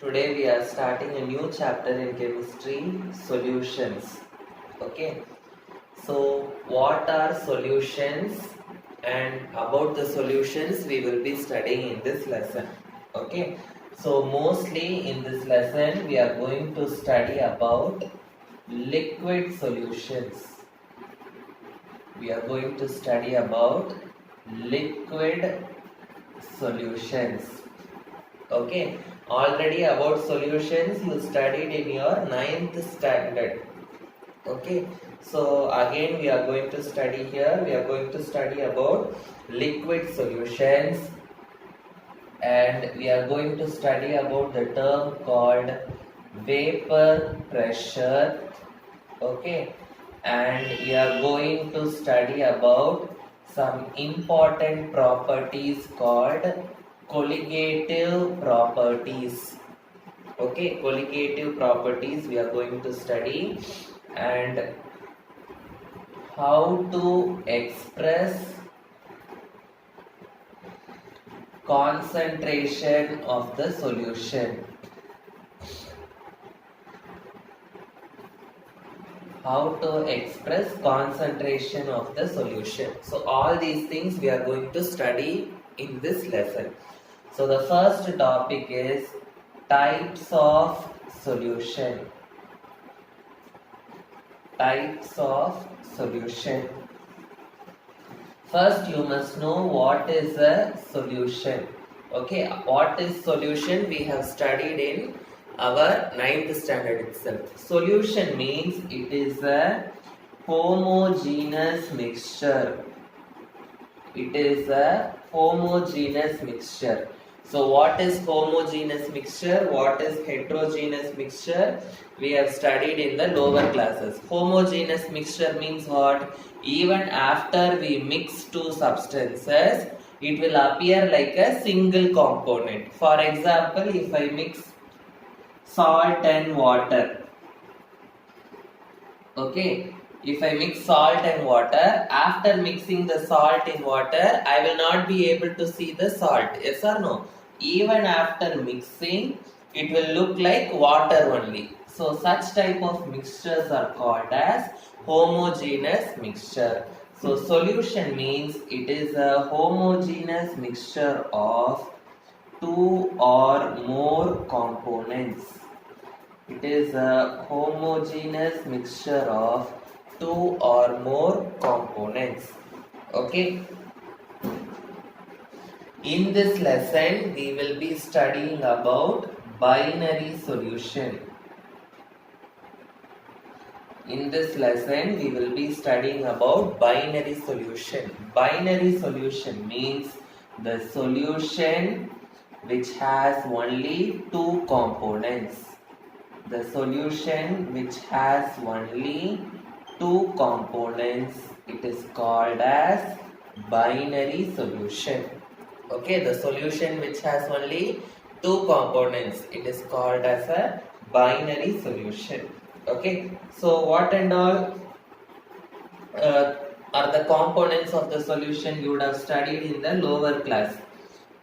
Today we are starting a new chapter in chemistry, solutions. Okay, so what are solutions and about the solutions we will be studying in this lesson. Okay, so mostly in this lesson we are going to study about liquid solutions. We are going to study about liquid solutions. Okay, already about solutions you studied in your ninth standard. Okay, so again we are going to study here. We are going to study about liquid solutions, and we are going to study about the term called vapor pressure. Okay, and we are going to study about some important properties called colligative properties. Okay, colligative properties we are going to study, and how to express concentration of the solution. How to express concentration of the solution. So all these things we are going to study in this lesson. So the first topic is types of solution. Types of solution. First you must know what is a solution. Okay, what is solution we have studied in our ninth standard itself. Solution means it is a homogeneous mixture. It is a homogeneous mixture. So what is homogeneous mixture? What is heterogeneous mixture? We have studied in the lower classes. Homogeneous mixture means what? Even after we mix two substances, it will appear like a single component. For example, if I mix salt and water. Okay, if I mix salt and water, after mixing the salt in water, I will not be able to see the salt. Yes or no? Even after mixing, it will look like water only. So such type of mixtures are called as homogeneous mixture. So solution means it is a homogeneous mixture of two or more components. It is a homogeneous mixture of two or more components. Okay. In this lesson, we will be studying about binary solution. In this lesson, we will be studying about binary solution. Binary solution means the solution which has only two components. The solution which has only two components, it is called as binary solution. Okay, the solution which has only two components, it is called as a binary solution. Okay, so what and all are the components of the solution you would have studied in the lower class.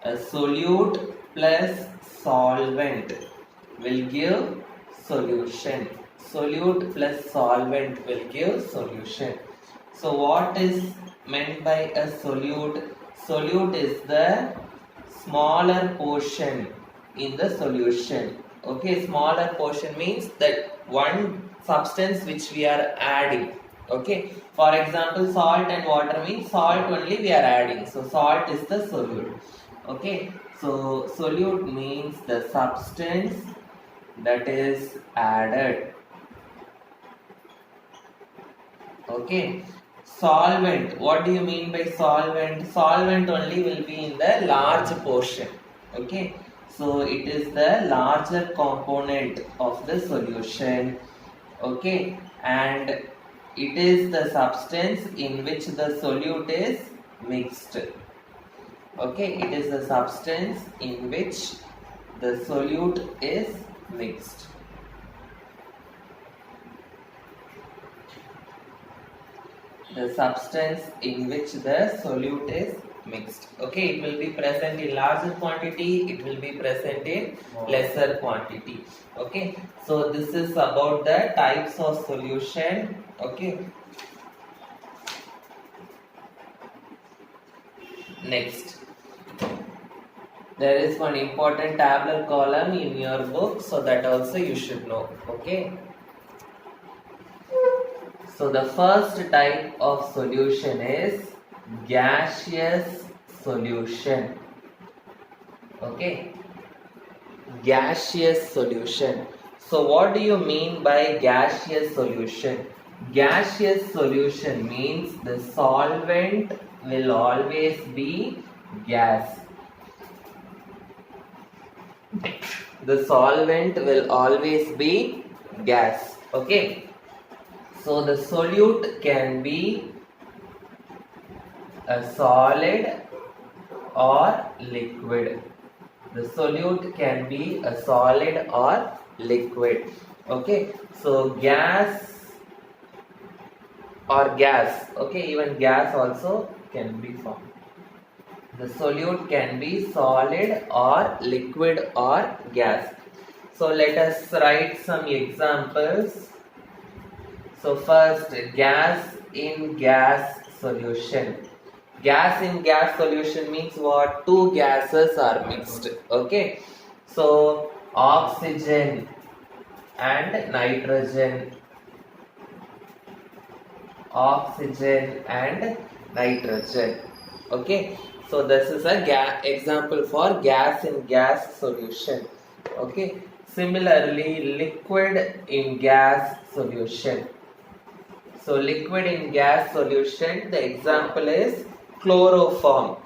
A solute plus solvent will give solution. Solute plus solvent will give solution. So what is meant by a solute? Solute is the smaller portion in the solution. Okay, smaller portion means that one substance which we are adding. Okay, for example, salt and water means salt only we are adding. So salt is the solute. Okay, so solute means the substance that is added. Okay, solvent, what do you mean by solvent? Solvent only will be in the large portion. Okay, so it is the larger component of the solution. Okay, and it is the substance in which the solute is mixed. Okay, it is the substance in which the solute is mixed. The substance in which the solute is mixed. Okay, it will be present in larger quantity, it will be present in lesser quantity. Okay, so this is about the types of solution. Okay, next, there is one important tabular column in your book, so that also you should know. Okay, so the first type of solution is gaseous solution. Okay, gaseous solution. So what do you mean by gaseous solution? Gaseous solution means the solvent will always be gas. The solvent will always be gas. Okay, so the solute can be a solid or liquid. The solute can be a solid or liquid. Okay, so gas or gas. Okay, even gas also can be formed. The solute can be solid or liquid or gas. So let us write some examples. So first, gas in gas solution. Gas in gas solution means what? Two gases are mixed. Okay, so oxygen and nitrogen. Oxygen and nitrogen. Okay, so this is a example for gas in gas solution. Okay, similarly, liquid in gas solution. So liquid in gas solution, the example is chloroform.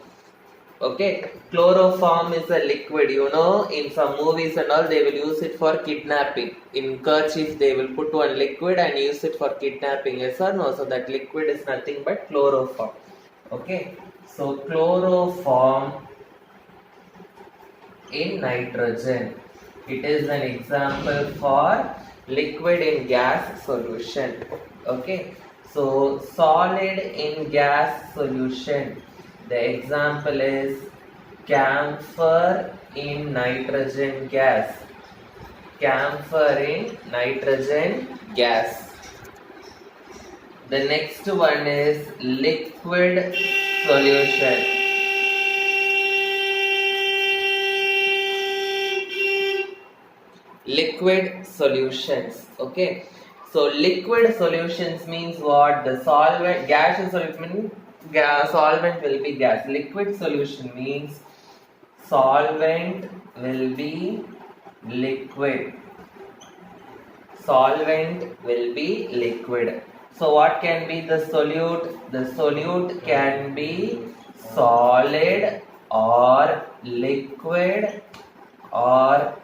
Okay, chloroform is a liquid. You know, in some movies and all, they will use it for kidnapping. In kerchief, they will put one liquid and use it for kidnapping. Yes or no? So that liquid is nothing but chloroform. Okay, so chloroform in nitrogen. It is an example for liquid in gas solution. Okay, so solid in gas solution. The example is camphor in nitrogen gas. Camphor in nitrogen gas. The next one is liquid solution. Liquid solutions. Okay, so liquid solutions means what? The solvent, gaseous solution, solvent will be gas. Liquid solution means solvent will be liquid. Solvent will be liquid. So what can be the solute? The solute can be solid or liquid or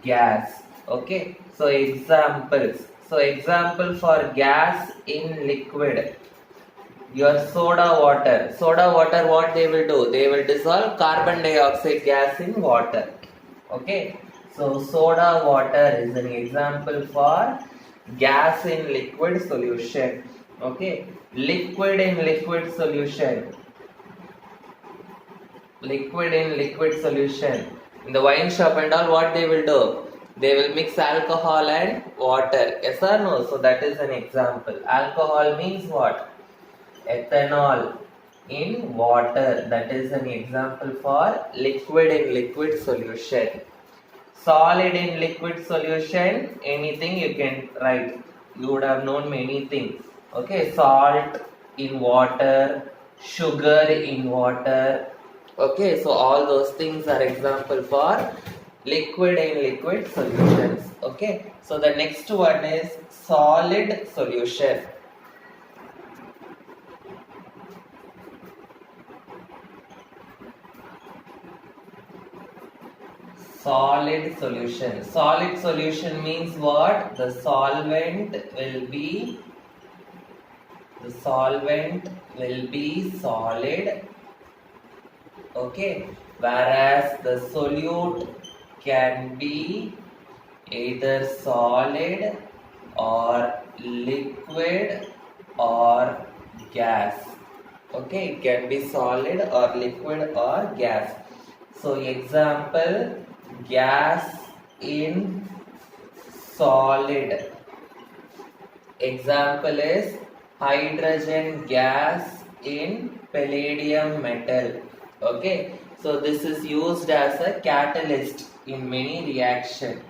gas. Okay, so examples. So example for gas in liquid. Your soda water. Soda water, what they will do? They will dissolve carbon dioxide gas in water. Okay, so soda water is an example for gas in liquid solution. Okay, liquid in liquid solution. Liquid in liquid solution. In the wine shop and all, what they will do? They will mix alcohol and water. Yes or no? So that is an example. Alcohol means what? Ethanol in water. That is an example for liquid in liquid solution. Solid in liquid solution, anything you can write. You would have known many things. Okay, salt in water, sugar in water. Okay, so all those things are example for liquid in liquid solutions. Okay, so the next one is solid solution. Solid solution. Solid solution means what? The solvent will be solid. Okay, whereas the solute can be either solid or liquid or gas. Okay, it can be solid or liquid or gas. So example, gas in solid. Example is hydrogen gas in palladium metal. Okay, so this is used as a catalyst in many reaction.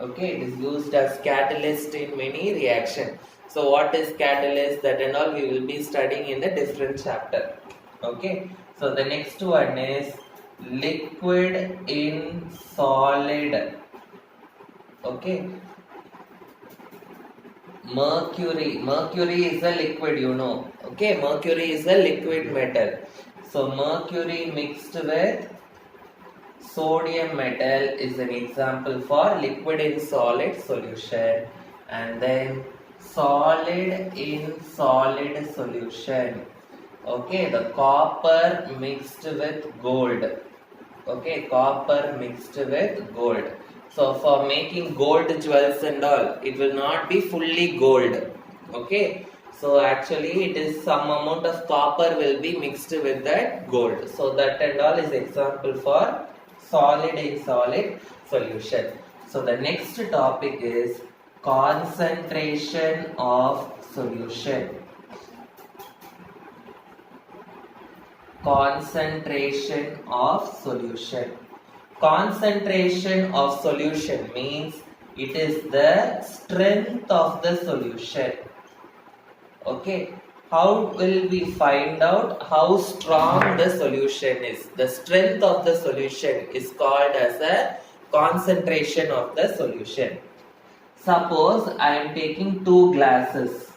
Okay, it is used as catalyst in many reaction. So what is catalyst, that and all we will be studying in the different chapter. Okay, so the next one is liquid in solid. Okay, mercury is a liquid, you know. Okay, mercury is a liquid metal. So mercury mixed with sodium metal is an example for liquid in solid solution. And then solid in solid solution. Okay, the copper mixed with gold. Okay, copper mixed with gold. So for making gold jewels and all, it will not be fully gold. Okay, so actually it is some amount of copper will be mixed with that gold. So that and all is example for solid in solid solution. So the next topic is concentration of solution. Concentration of solution. Concentration of solution means it is the strength of the solution. Okay, how will we find out how strong the solution is? The strength of the solution is called as a concentration of the solution. Suppose I am taking two glasses.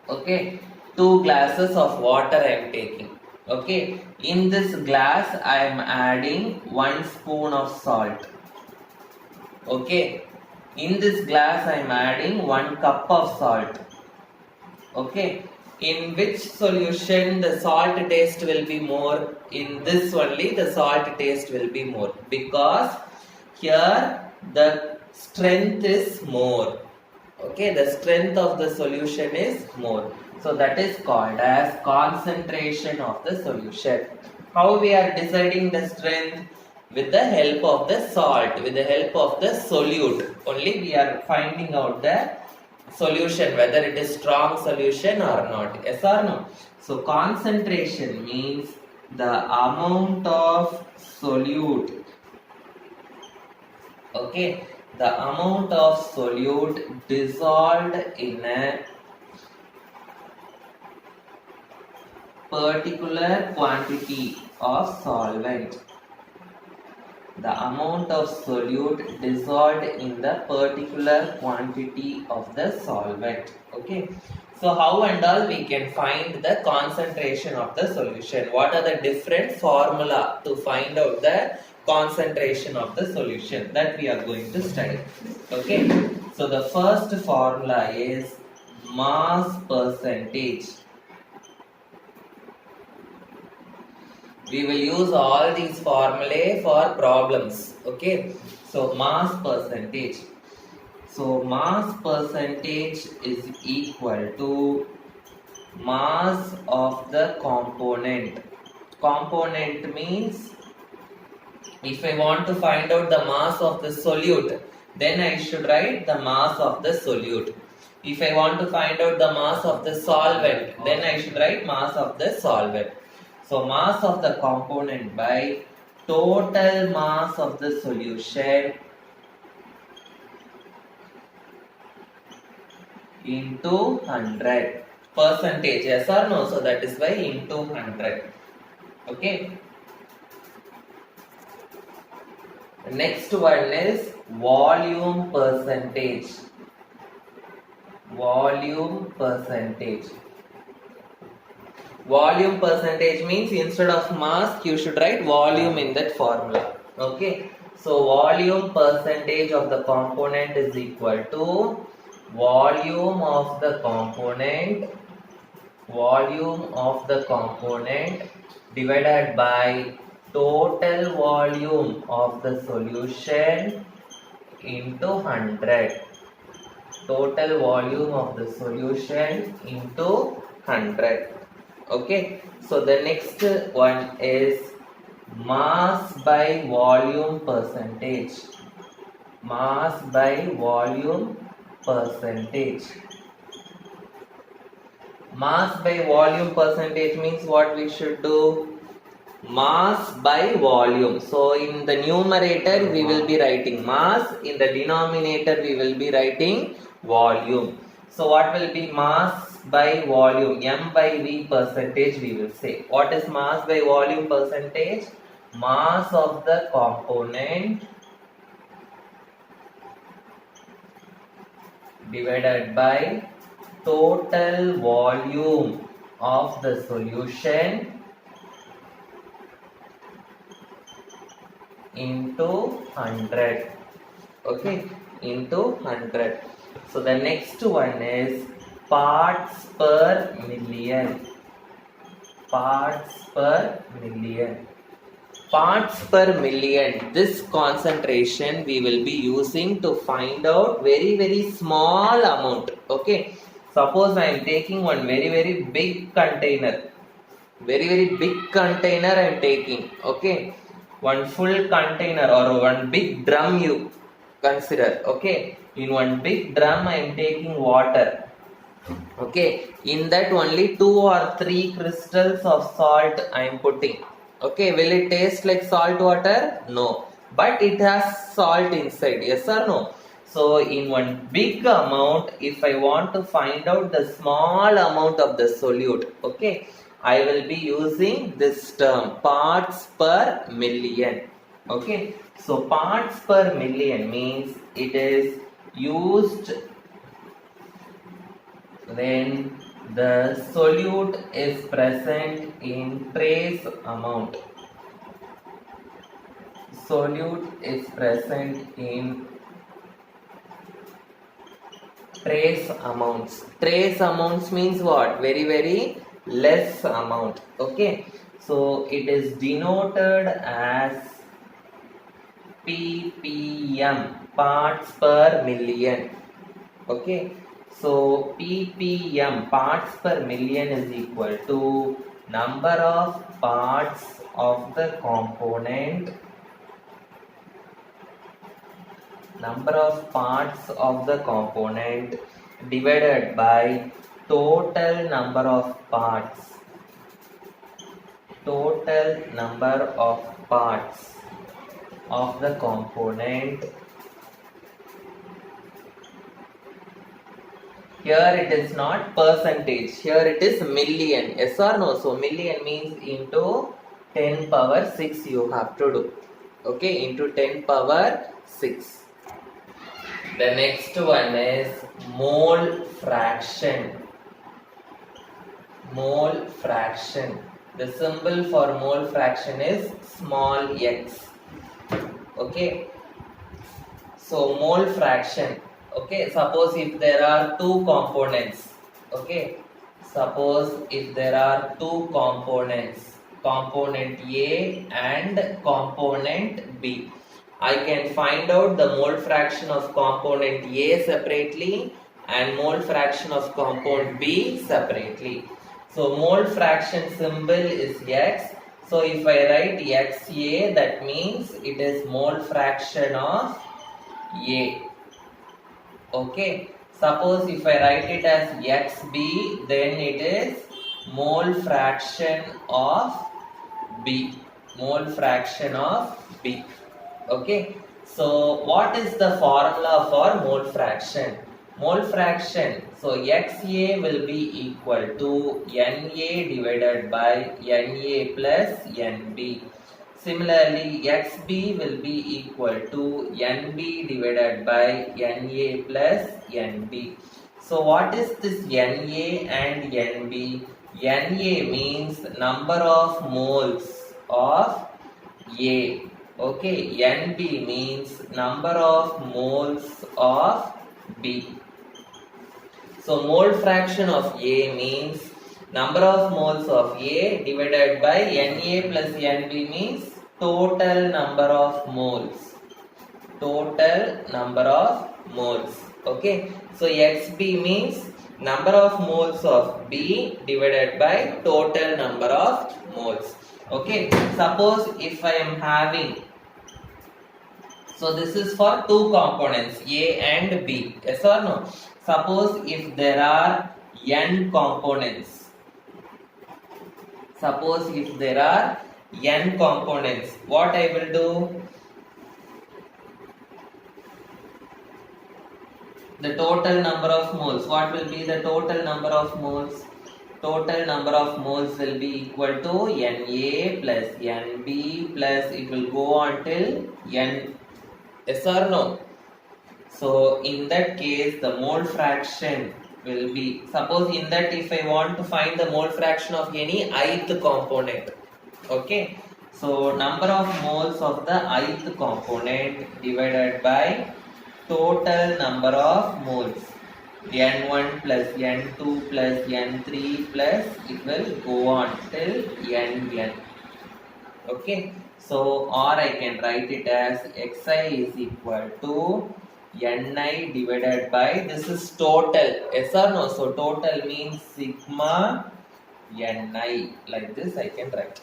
Okay, two glasses of water I am taking. Okay, in this glass I am adding 1 spoon of salt. Okay, in this glass I am adding 1 cup of salt. Okay, in which solution the salt taste will be more? In this only the salt taste will be more, because here the strength is more. Okay, the strength of the solution is more. So that is called as concentration of the solution. How we are deciding the strength? With the help of the salt, with the help of the solute. Only we are finding out the solution, whether it is strong solution or not. Yes or no? So concentration means the amount of solute. Okay, the amount of solute dissolved in a particular quantity of solvent. The amount of solute dissolved in the particular quantity of the solvent. Okay, so how and all we can find the concentration of the solution? What are the different formula to find out the concentration of the solution? That we are going to study. Okay, so the first formula is mass percentage. We will use all these formulae for problems. Okay, so mass percentage. So mass percentage is equal to mass of the component. Component means if I want to find out the mass of the solute, then I should write the mass of the solute. If I want to find out the mass of the solvent, then I should write mass of the solvent. So mass of the component by total mass of the solution into 100. Percentage, yes or no? So that is by into 100. Okay. Next one is volume percentage. Volume percentage. Volume percentage means instead of mass you should write volume in that formula. Okay, so volume percentage of the component is equal to volume of the component divided by total volume of the solution into 100. Total volume of the solution into 100. Okay, so the next one is mass by volume percentage. Mass by volume percentage. Mass by volume percentage means what we should do? Mass by volume. So in the numerator we will be writing mass, in the denominator we will be writing volume. So what will be mass by volume? M by V percentage we will say. What is mass by volume percentage? Mass of the component divided by total volume of the solution into 100. Okay, into 100. So the next one is parts per million. Parts per million. Parts per million. This concentration we will be using to find out very small amount. Okay, suppose I am taking one very big container. Very big container I am taking. Okay, one full container or one big drum you consider. Okay, in one big drum I am taking water. Okay, in that only 2 or 3 crystals of salt I am putting. Okay, will it taste like salt water? No, but it has salt inside. Yes or no? So in one big amount, if I want to find out the small amount of the solute, okay, I will be using this term parts per million. Okay, so parts per million means it is used when the solute is present in trace amount. Solute is present in trace amounts. Trace amounts means what? Very less amount. Okay, so it is denoted as ppm, parts per million. Okay, so ppm, parts per million, is equal to number of parts of the component, number of parts of the component divided by total number of parts. Total number of parts of the component. Here it is not percentage, here it is million. Yes or no? So million means into 10 power 6 you have to do. Okay, into 10 power 6. The next one is mole fraction. Mole fraction. The symbol for mole fraction is small x. Okay, so mole fraction. Okay, suppose if there are two components. Okay, suppose if there are two components, component A and component B, I can find out the mole fraction of component A separately and mole fraction of component B separately. So mole fraction symbol is x. So if I write XA, that means it is mole fraction of A. Okay, suppose if I write it as XB, then it is mole fraction of B. Mole fraction of B. Okay, so what is the formula for mole fraction? Mole fraction, so XA will be equal to NA divided by NA plus NB. Similarly, XB will be equal to NB divided by NA plus NB. So what is this NA and NB? NA means number of moles of A. Okay, NB means number of moles of B. So mole fraction of A means number of moles of A divided by Na plus Nb means total number of moles. Total number of moles. Okay, so XB means number of moles of B divided by total number of moles. Okay, suppose if I am having, so this is for two components A and B, yes or no? Suppose if there are n components, suppose if there are n components, what I will do? The total number of moles, what will be the total number of moles? Total number of moles will be equal to Na plus Nb plus it will go on till N, yes or no? So in that case the mole fraction will be, suppose in that if I want to find the mole fraction of any ith component, okay, so number of moles of the ith component divided by total number of moles, n1 plus n2 plus n3 plus it will go on till nn. Okay, so or I can write it as xi is equal to ni divided by, this is total, yes or no? So total means sigma ni, like this I can write.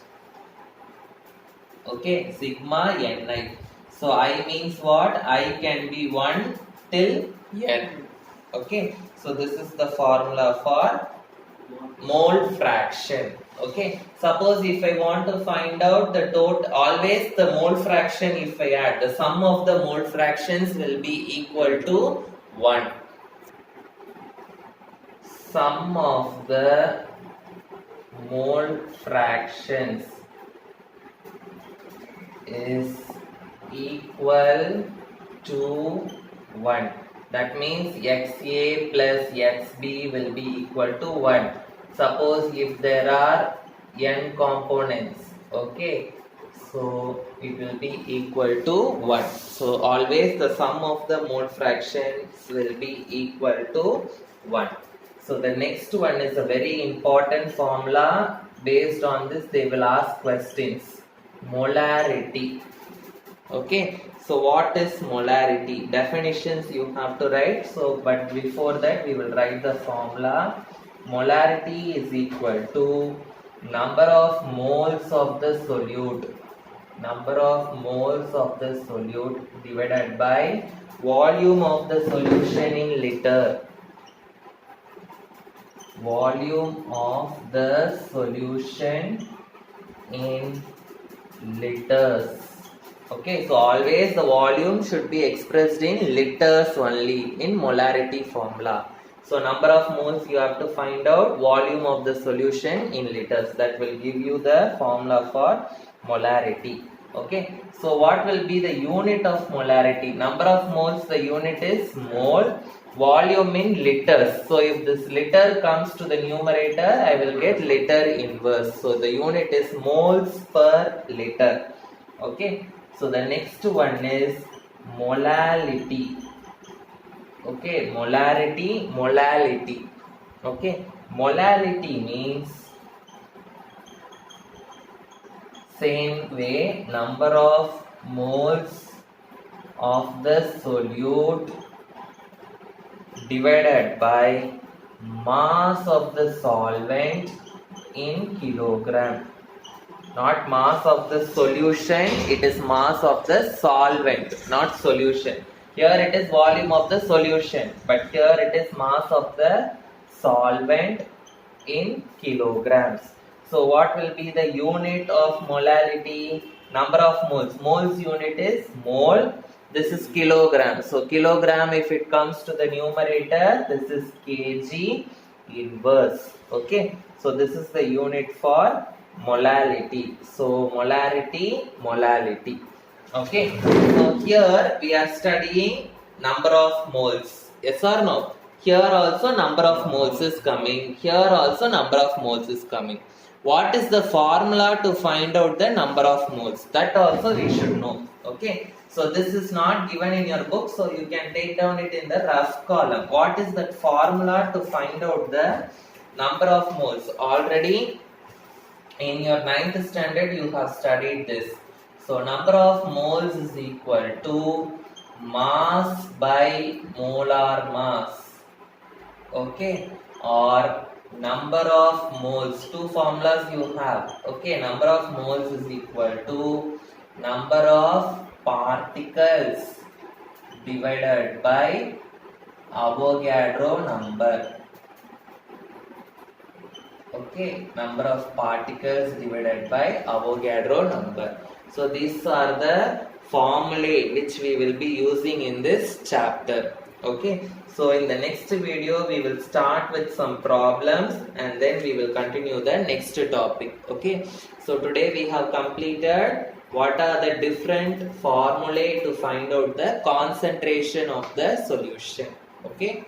Okay, sigma ni. So I means what? I can be 1 till n. Okay, so this is the formula for mole fraction. Okay, suppose if I want to find out the total, always the mole fraction, if I add the sum of the mole fractions will be equal to 1. Sum of the mole fractions is equal to 1. That means XA plus XB will be equal to 1. Suppose if there are n components, okay, so it will be equal to 1. So always the sum of the mole fractions will be equal to 1. So the next one is a very important formula. Based on this they will ask questions. Molarity. Okay, so what is molarity? Definitions you have to write. So but before that we will write the formula. Molarity is equal to number of moles of the solute, number of moles of the solute divided by volume of the solution in liter, volume of the solution in liters. Okay, so always the volume should be expressed in liters only in molarity formula. So number of moles you have to find out, volume of the solution in liters, that will give you the formula for molarity. Okay, so what will be the unit of molarity? Number of moles, the unit is mole, volume in liters. So if this liter comes to the numerator, I will get liter inverse. So the unit is moles per liter. Okay, so the next one is molality. Okay, molarity, molality. Okay, molality means same way, number of moles of the solute divided by mass of the solvent in kilogram. Not mass of the solution, it is mass of the solvent, not solution. Here it is volume of the solution, but here it is mass of the solvent in kilograms. So what will be the unit of molality? Number of moles. Moles unit is mole. This is kilogram. So kilogram, if it comes to the numerator, this is kg inverse. Okay. So this is the unit for molality. So molarity, molality. Okay. So here we are studying number of moles. Yes or no? Here also number of moles is coming. Here also number of moles is coming. What is the formula to find out the number of moles? That also we should know. Okay. So this is not given in your book, so you can take down it in the rough column. What is that formula to find out the number of moles? Already in your 9th standard you have studied this. So number of moles is equal to mass by molar mass, okay, or number of moles. Two formulas you have, okay. Number of moles is equal to number of particles divided by Avogadro number, okay. Number of particles divided by Avogadro number. So these are the formulae which we will be using in this chapter, okay. So in the next video we will start with some problems and then we will continue the next topic, okay. So today we have completed what are the different formulae to find out the concentration of the solution, okay.